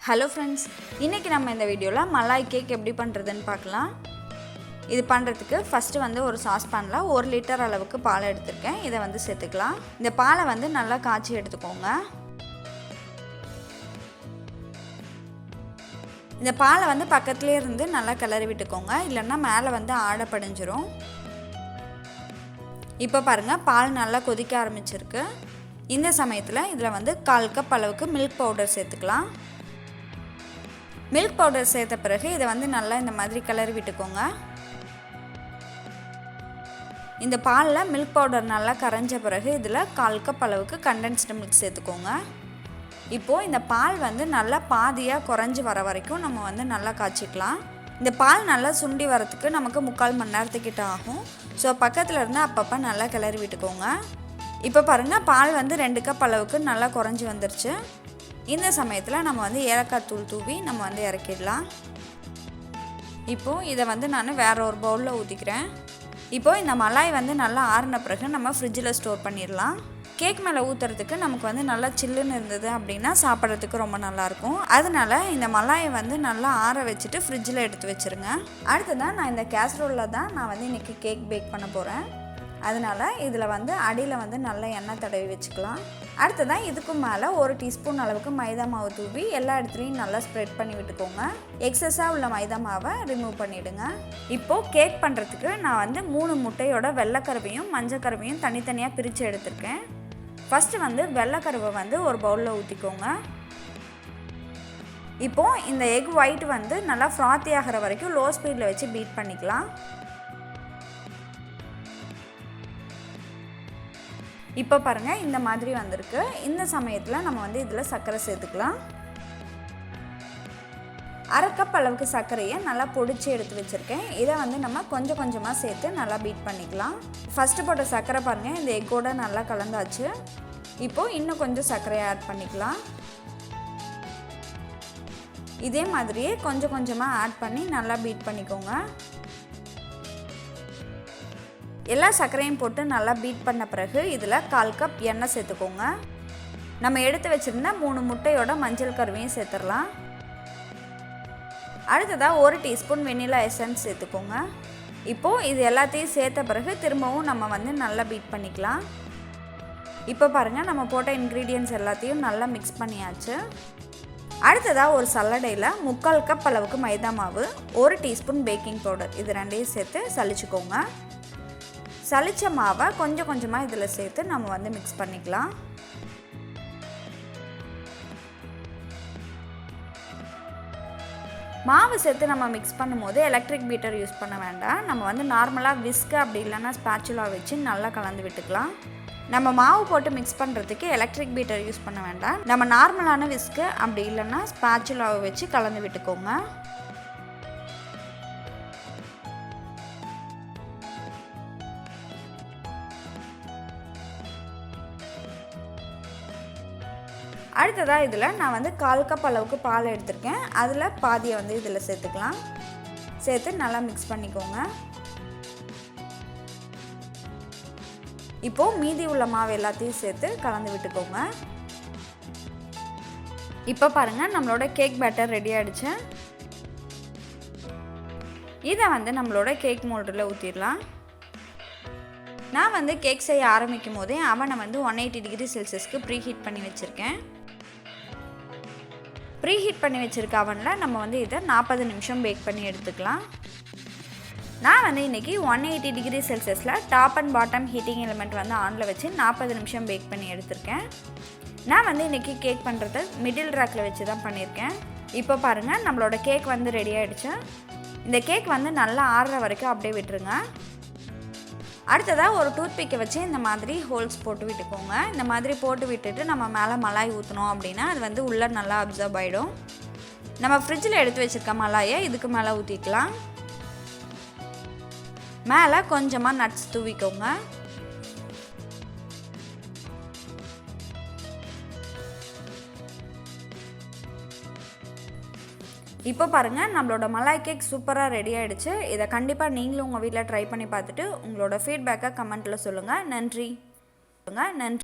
Hello friends, இன்றைக்கி நம்ம இந்த வீடியோவில் மலாய் கேக் எப்படி பண்ணுறதுன்னு பார்க்கலாம். இது பண்ணுறதுக்கு ஃபஸ்ட்டு வந்து ஒரு சாஸ்பேனில் 1 லிட்டர் அளவுக்கு பால் எடுத்திருக்கேன். இதை வந்து சேர்த்துக்கலாம். இந்த பாலை வந்து நல்லா காய்ச்சி எடுத்துக்கோங்க. இந்த பாலை வந்து பக்கத்துலேயே இருந்து நல்லா கிளறி விட்டுக்கோங்க, இல்லைன்னா மேலே வந்து ஆடை படிஞ்சிரும். இப்போ பாருங்கள், பால் நல்லா கொதிக்க ஆரம்பிச்சிருக்கு. இந்த சமயத்தில் இதில் வந்து 1/4 கப் அளவுக்கு மில்க் பவுடர் சேர்த்துக்கலாம். மில்க் பவுடர் சேர்த்த பிறகு இதை வந்து நல்லா இந்த மாதிரி கிளறி விட்டுக்கோங்க. இந்த பாலில் மில்க் பவுடர் நல்லா கரைஞ்ச பிறகு இதில் 1/4 கப் அளவுக்கு கண்டென்ஸ்டு மில்க் சேர்த்துக்கோங்க. இப்போது இந்த பால் வந்து நல்லா பாதியாக குறைஞ்சி வர வரைக்கும் நம்ம வந்து நல்லா காய்ச்சிக்கலாம். இந்த பால் நல்லா சுண்டி வரத்துக்கு நமக்கு 3/4 மணி நேரத்துக்கிட்ட ஆகும். ஸோ பக்கத்தில் இருந்து அப்பப்போ நல்லா கிளறி விட்டுக்கோங்க. இப்போ பாருங்கள், பால் வந்து 2 கப் அளவுக்கு நல்லா குறைஞ்சி வந்துருச்சு. இந்த சமயத்தில் நம்ம வந்து ஏலக்காய் தூள் தூவி நம்ம வந்து இறக்கிடலாம். இப்போது இதை வந்து நான் வேறு ஒரு பவுலில் ஊற்றிக்கிறேன். இப்போது இந்த மலாய் வந்து நல்லா ஆறின பிறகு நம்ம ஃப்ரிட்ஜில் ஸ்டோர் பண்ணிடலாம். கேக் மேலே ஊற்றுறதுக்கு நமக்கு வந்து நல்லா சில்லுன்னு இருந்தது அப்படின்னா சாப்பிட்றதுக்கு ரொம்ப நல்லாயிருக்கும். அதனால் இந்த மலாயை வந்து நல்லா ஆற வச்சுட்டு ஃப்ரிட்ஜில் எடுத்து வச்சுருங்க. அடுத்ததான் நான் இந்த கேஸ்ரோலில் தான் நான் வந்து இன்றைக்கி கேக் பேக் பண்ண போகிறேன். அதனால் இதில் வந்து அடியில் வந்து நல்லா எண்ணெய் தடவி வச்சுக்கலாம். அடுத்ததான் இதுக்கும் மேலே 1 டீஸ்பூன் அளவுக்கு மைதா மாவு தூவி எல்லா இடத்துலையும் நல்லா ஸ்ப்ரெட் பண்ணி விட்டுக்கோங்க. எக்ஸஸாக உள்ள மைதா மாவை ரிமூவ் பண்ணிவிடுங்க. இப்போது கேக் பண்ணுறதுக்கு நான் வந்து 3 முட்டையோட வெள்ளைக்கருவையும் மஞ்சக்கருவையும் தனித்தனியாக பிரித்து எடுத்திருக்கேன். ஃபஸ்ட்டு வந்து வெள்ளைக்கருவை வந்து ஒரு பவுலில் ஊற்றிக்கோங்க. இப்போது இந்த எக் ஒயிட் வந்து நல்லா ஃப்ராத்தி ஆகிற வரைக்கும் லோ ஸ்பீடில் வச்சு பீட் பண்ணிக்கலாம். இப்போ பாருங்கள், இந்த மாதிரி வந்திருக்கு. இந்த சமயத்தில் நம்ம வந்து இதில் சர்க்கரை சேர்த்துக்கலாம். 1/2 கப் அளவுக்கு சர்க்கரையை நல்லா பொடிச்சு எடுத்து வச்சுருக்கேன். இதை வந்து நம்ம கொஞ்சம் கொஞ்சமாக சேர்த்து நல்லா பீட் பண்ணிக்கலாம். ஃபஸ்ட்டு போட்ட சர்க்கரை பாருங்கள், இந்த எக்கோட நல்லா கலந்தாச்சு. இப்போது இன்னும் கொஞ்சம் சர்க்கரையை ஆட் பண்ணிக்கலாம். இதே மாதிரியே கொஞ்சம் கொஞ்சமாக ஆட் பண்ணி நல்லா பீட் பண்ணிக்கோங்க. எல்லா சர்க்கரையும் போட்டு நல்லா பீட் பண்ண பிறகு இதில் 1/4 கப் எண்ணெய் சேர்த்துக்கோங்க. நம்ம எடுத்து வச்சுருந்த 3 முட்டையோட மஞ்சள் கருவையும் சேர்த்துடலாம். அடுத்ததாக 1 டீஸ்பூன் வெண்ணிலா எசன்ஸ் சேர்த்துக்கோங்க. இப்போது இது எல்லாத்தையும் சேர்த்த பிறகு திரும்பவும் நம்ம வந்து நல்லா பீட் பண்ணிக்கலாம். இப்போ பாருங்கள், நம்ம போட்ட இன்க்ரீடியன்ட்ஸ் எல்லாத்தையும் நல்லா மிக்ஸ் பண்ணியாச்சு. அடுத்ததாக ஒரு சல்லடையில் 3/4 கப் அளவுக்கு மைதா மாவு, 1 டீஸ்பூன் பேக்கிங் பவுடர், இது ரெண்டையும் சேர்த்து சலிச்சுக்கோங்க. சலிச்ச மாவை கொஞ்சம் கொஞ்சமாக இதில் சேர்த்து நம்ம வந்து மிக்ஸ் பண்ணிக்கலாம். மாவு சேர்த்து நம்ம மிக்ஸ் பண்ணும்போது எலக்ட்ரிக் பீட்டர் யூஸ் பண்ண வேண்டாம். நம்ம வந்து நார்மலாக விஸ்க் அப்படி இல்லைன்னா ஸ்பேச்சுலா வச்சு நல்லா கலந்து விட்டுக்கலாம். நம்ம மாவு போட்டு மிக்ஸ் பண்ணுறதுக்கு எலக்ட்ரிக் பீட்டர் யூஸ் பண்ண வேண்டாம். நம்ம நார்மலான விஸ்க்கு அப்படி இல்லைன்னா ஸ்பேச்சுலாவை வச்சு கலந்து விட்டுக்கோங்க. அடுத்ததாக இதில் நான் வந்து 1/4 கப் அளவுக்கு பால் எடுத்திருக்கேன். அதில் பாதியை வந்து இதில் சேர்த்துக்கலாம். சேர்த்து நல்லா மிக்ஸ் பண்ணிக்கோங்க. இப்போது மீதி உள்ள மாவு எல்லாத்தையும் சேர்த்து கலந்து விட்டுக்கோங்க. இப்போ பாருங்கள், நம்மளோட கேக் பேட்டர் ரெடி ஆகிடுச்சு. இதை வந்து நம்மளோட கேக் மோல்டில் ஊற்றிடலாம். நான் வந்து கேக் செய்ய ஆரம்பிக்கும் போதே அவனை வந்து 180 டிகிரி செல்சியஸ்க்கு ப்ரீஹீட் பண்ணி வச்சுருக்கேன். ப்ரீஹீட் பண்ணி வச்சுருக்க அவனில் நம்ம வந்து இதை 40 நிமிஷம் பேக் பண்ணி எடுத்துக்கலாம். நான் வந்து இன்றைக்கி 180 டிகிரி செல்சியஸில் top and bottom heating element வந்து ஆனில் வச்சு 40 நிமிஷம் பேக் பண்ணி எடுத்திருக்கேன். நான் வந்து இன்றைக்கி கேக் பண்ணுறது மிடில் ரேக்கில் வச்சு தான் பண்ணியிருக்கேன். இப்போ பாருங்கள், நம்மளோட கேக் வந்து ரெடி ஆகிடுச்சு. இந்த கேக் வந்து நல்லா ஆறுற வரைக்கும் அப்படியே விட்டுருங்க. அடுத்ததாக ஒரு டூத்பிக்கை வச்சு இந்த மாதிரி ஹோல்ஸ் போட்டு விட்டுக்கோங்க. இந்த மாதிரி போட்டு விட்டுட்டு நம்ம மேலே மலாய் ஊற்றினோம் அப்படின்னா அது வந்து உள்ளே நல்லா அப்சர்வ் ஆகிடும். நம்ம ஃப்ரிட்ஜில் எடுத்து வச்சுருக்க மலாயை இதுக்கு மேலே ஊற்றிக்கலாம். மேலே கொஞ்சமாக நட்ஸ் தூவிக்கோங்க. இப்போ பாருங்கள், நம்மளோட மலாய் கேக் சூப்பராக ரெடி ஆகிடுச்சு. இதை கண்டிப்பாக நீங்களும் உங்கள் வீட்டில் ட்ரை பண்ணி பார்த்துட்டு உங்களோட ஃபீட்பேக்கை கமெண்ட்டில் சொல்லுங்கள். நன்றி.